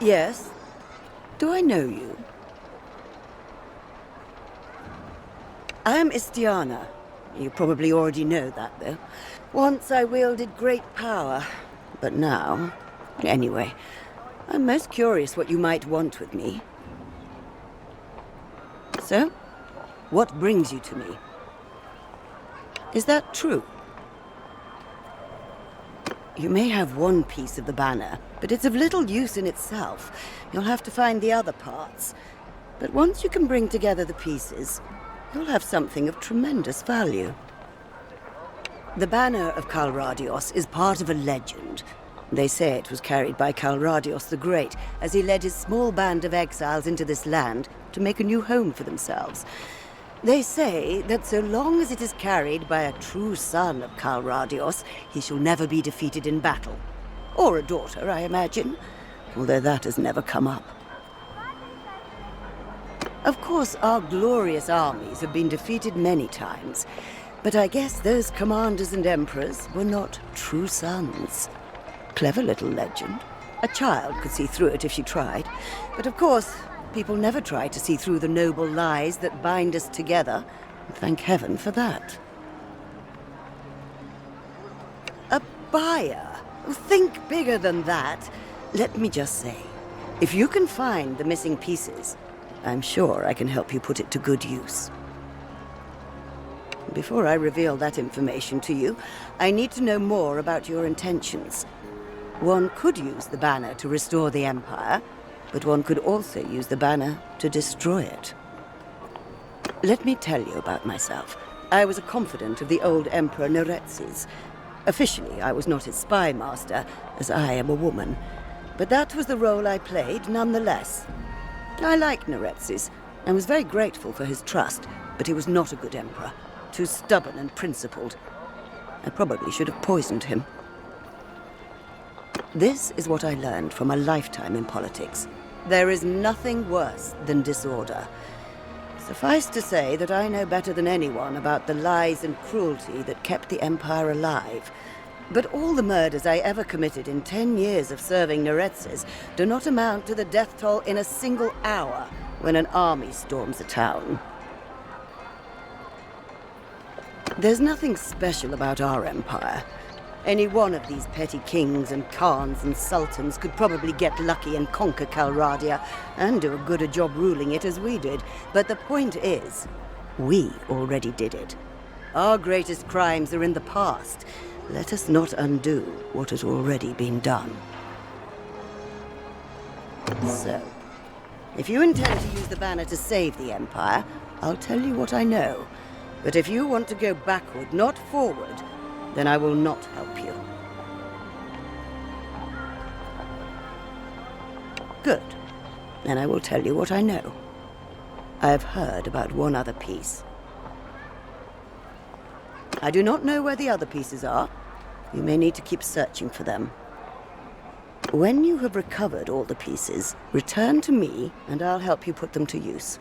Yes? Do I know you? I am Istiana. You probably already know that, though. Once I wielded great power, but now... Anyway, I'm most curious what you might want with me. So, what brings you to me? Is that true? You may have one piece of the banner, but it's of little use in itself. You'll have to find the other parts. But once you can bring together the pieces, you'll have something of tremendous value. The banner of Calradios is part of a legend. They say it was carried by Calradios the Great as he led his small band of exiles into this land to make a new home for themselves. They say that so long as it is carried by a true son of Calradios, he shall never be defeated in battle. Or a daughter, I imagine, although that has never come up. Of course, our glorious armies have been defeated many times, but I guess those commanders and emperors were not true sons. Clever little legend. A child could see through it if she tried. But of course, people never try to see through the noble lies that bind us together. Thank heaven for that. A buyer? Think bigger than that. Let me just say, if you can find the missing pieces, I'm sure I can help you put it to good use. Before I reveal that information to you, I need to know more about your intentions. One could use the banner to restore the Empire, but one could also use the banner to destroy it. Let me tell you about myself. I was a confidant of the old Emperor Neretzes. Officially, I was not his spy master, as I am a woman. But that was the role I played, nonetheless. I liked Neretzes, and was very grateful for his trust, but he was not a good emperor. Too stubborn and principled. I probably should have poisoned him. This is what I learned from a lifetime in politics. There is nothing worse than disorder. Suffice to say that I know better than anyone about the lies and cruelty that kept the Empire alive. But all the murders I ever committed in 10 years of serving Neretzes do not amount to the death toll in a single hour when an army storms a town. There's nothing special about our empire. Any one of these petty kings and khans and sultans could probably get lucky and conquer Calradia, and do a good a job ruling it as we did. But the point is, we already did it. Our greatest crimes are in the past. Let us not undo what has already been done. So, if you intend to use the banner to save the Empire, I'll tell you what I know. But if you want to go backward, not forward, then I will not help you. Good. Then I will tell you what I know. I have heard about one other piece. I do not know where the other pieces are. You may need to keep searching for them. When you have recovered all the pieces, return to me, and I'll help you put them to use.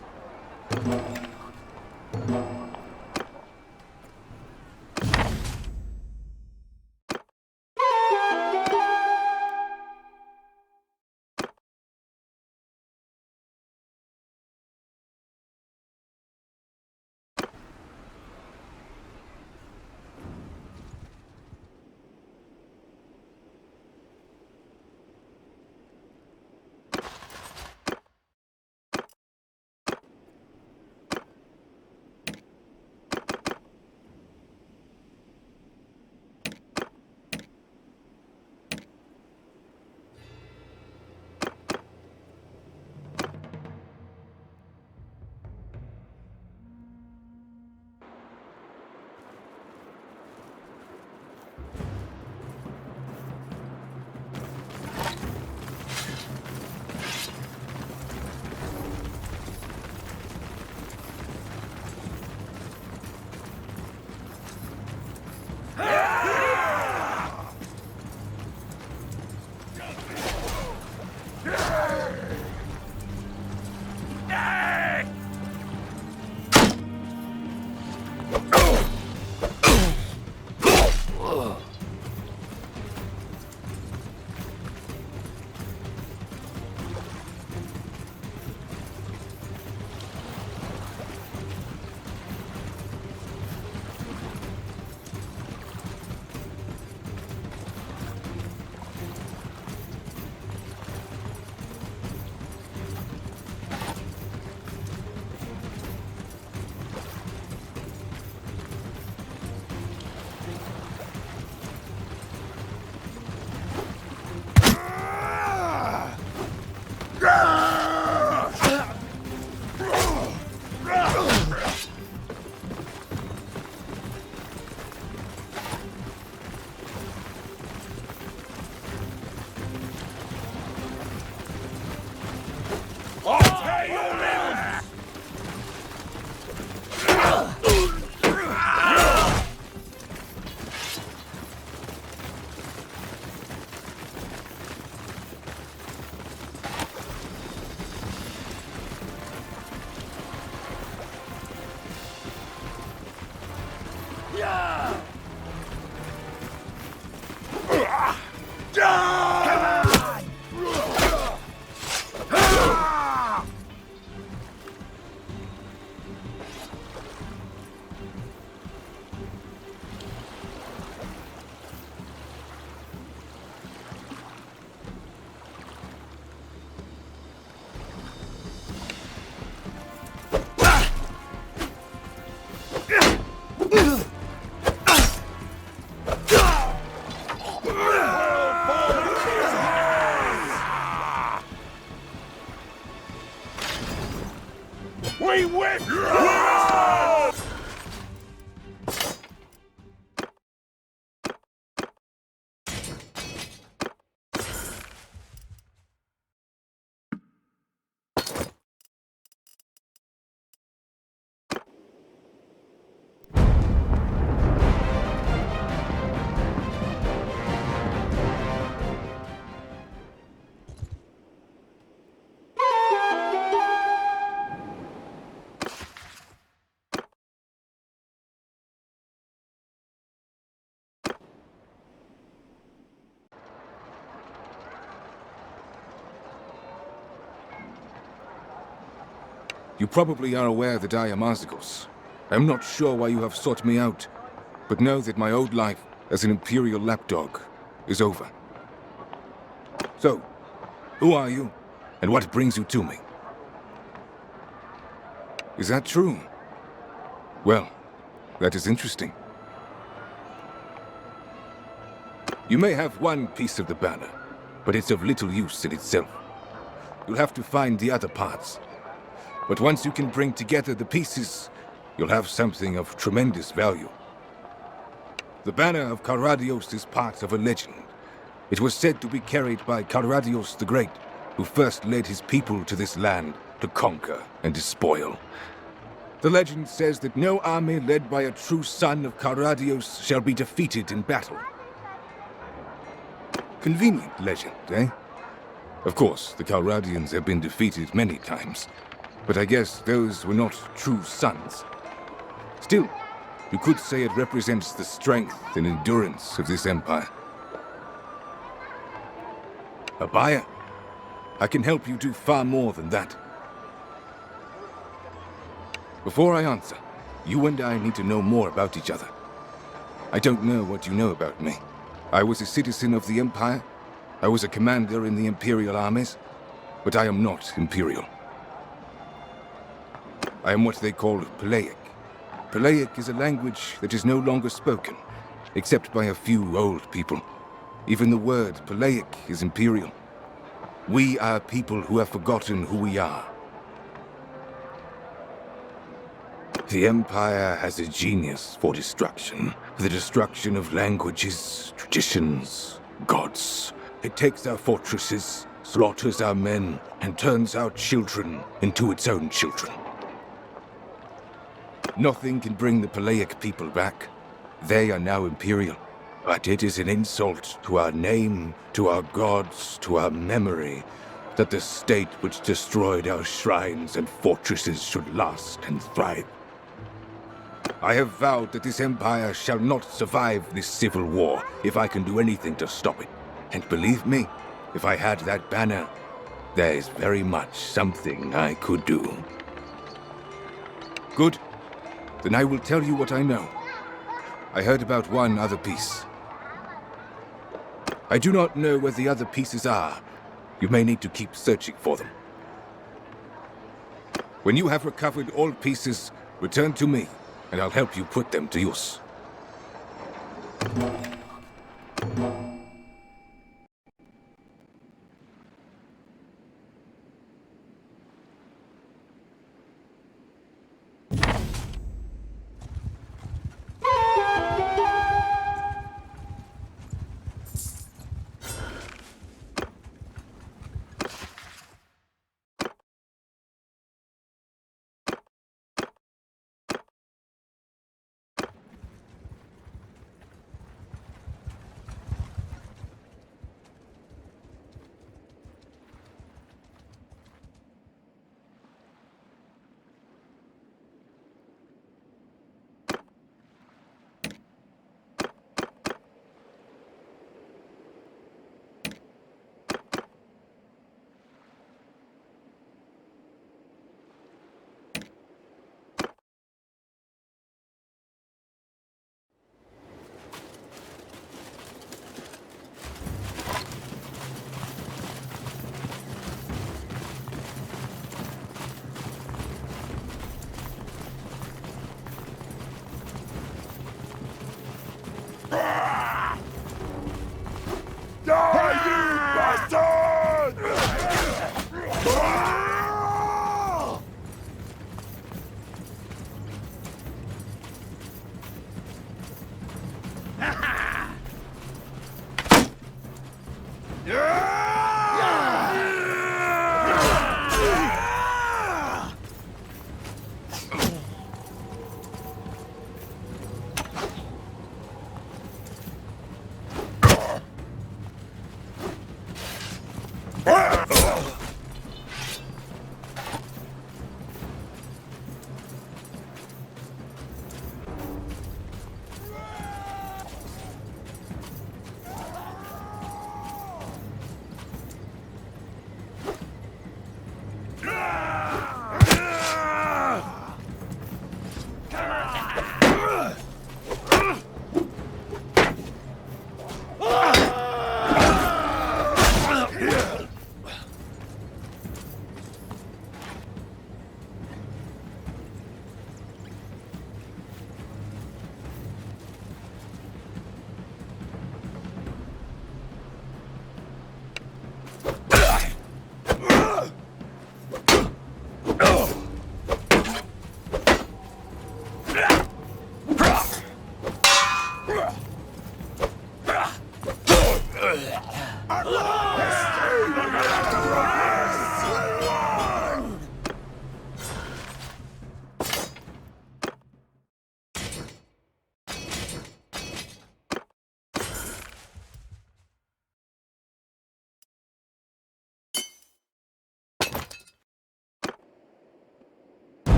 We win! You probably are aware that I am Arzagos. I'm not sure why you have sought me out, but know that my old life as an Imperial lapdog is over. So, who are you, and what brings you to me? Is that true? Well, that is interesting. You may have one piece of the banner, but it's of little use in itself. You'll have to find the other parts. But once you can bring together the pieces, you'll have something of tremendous value. The banner of Calradios is part of a legend. It was said to be carried by Calradios the Great, who first led his people to this land to conquer and despoil. The legend says that no army led by a true son of Calradios shall be defeated in battle. Convenient legend, eh? Of course, the Calradians have been defeated many times, but I guess those were not true sons. Still, you could say it represents the strength and endurance of this empire. A buyer? I can help you do far more than that. Before I answer, you and I need to know more about each other. I don't know what you know about me. I was a citizen of the Empire. I was a commander in the Imperial armies, but I am not Imperial. I am what they call Palaic. Palaic is a language that is no longer spoken, except by a few old people. Even the word Palaic is Imperial. We are people who have forgotten who we are. The Empire has a genius for destruction. The destruction of languages, traditions, gods. It takes our fortresses, slaughters our men, and turns our children into its own children. Nothing can bring the Palaic people back. They are now Imperial. But it is an insult to our name, to our gods, to our memory, that the state which destroyed our shrines and fortresses should last and thrive. I have vowed that this empire shall not survive this civil war if I can do anything to stop it. And believe me, if I had that banner, there is very much something I could do. Good. Then I will tell you what I know. I heard about one other piece. I do not know where the other pieces are. You may need to keep searching for them. When you have recovered all pieces, return to me, and I'll help you put them to use.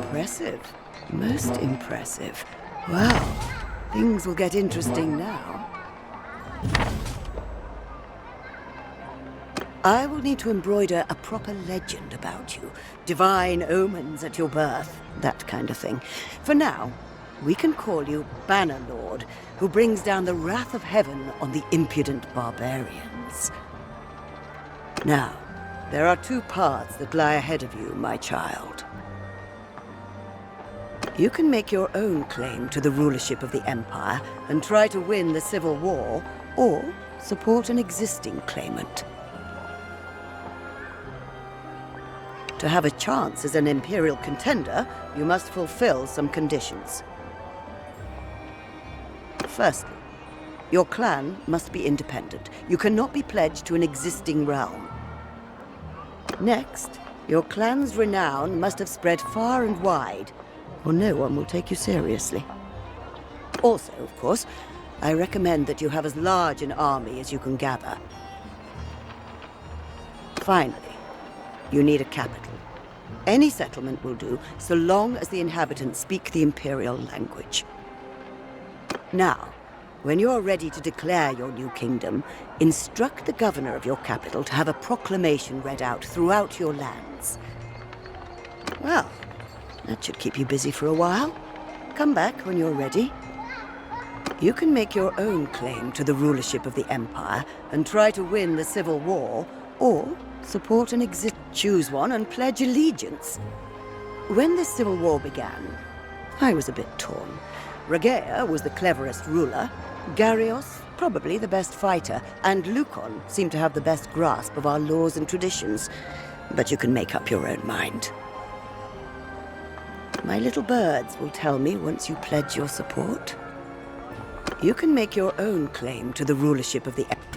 Impressive. Most impressive. Well, things will get interesting now. I will need to embroider a proper legend about you. Divine omens at your birth, that kind of thing. For now, we can call you Bannerlord, who brings down the wrath of heaven on the impudent barbarians. Now, there are 2 paths that lie ahead of you, my child. You can make your own claim to the rulership of the Empire and try to win the civil war, or support an existing claimant. To have a chance as an Imperial contender, you must fulfill some conditions. Firstly, your clan must be independent. You cannot be pledged to an existing realm. Next, your clan's renown must have spread far and wide, or no one will take you seriously. Also, of course, I recommend that you have as large an army as you can gather. Finally, you need a capital. Any settlement will do, so long as the inhabitants speak the Imperial language. Now, when you are ready to declare your new kingdom, instruct the governor of your capital to have a proclamation read out throughout your lands. Well, that should keep you busy for a while. Come back when you're ready. You can make your own claim to the rulership of the Empire and try to win the civil war, or support an choose one and pledge allegiance. When the civil war began, I was a bit torn. Regea was the cleverest ruler, Garios probably the best fighter, and Lukon seemed to have the best grasp of our laws and traditions. But you can make up your own mind. My little birds will tell me once you pledge your support. You can make your own claim to the rulership of the Empire.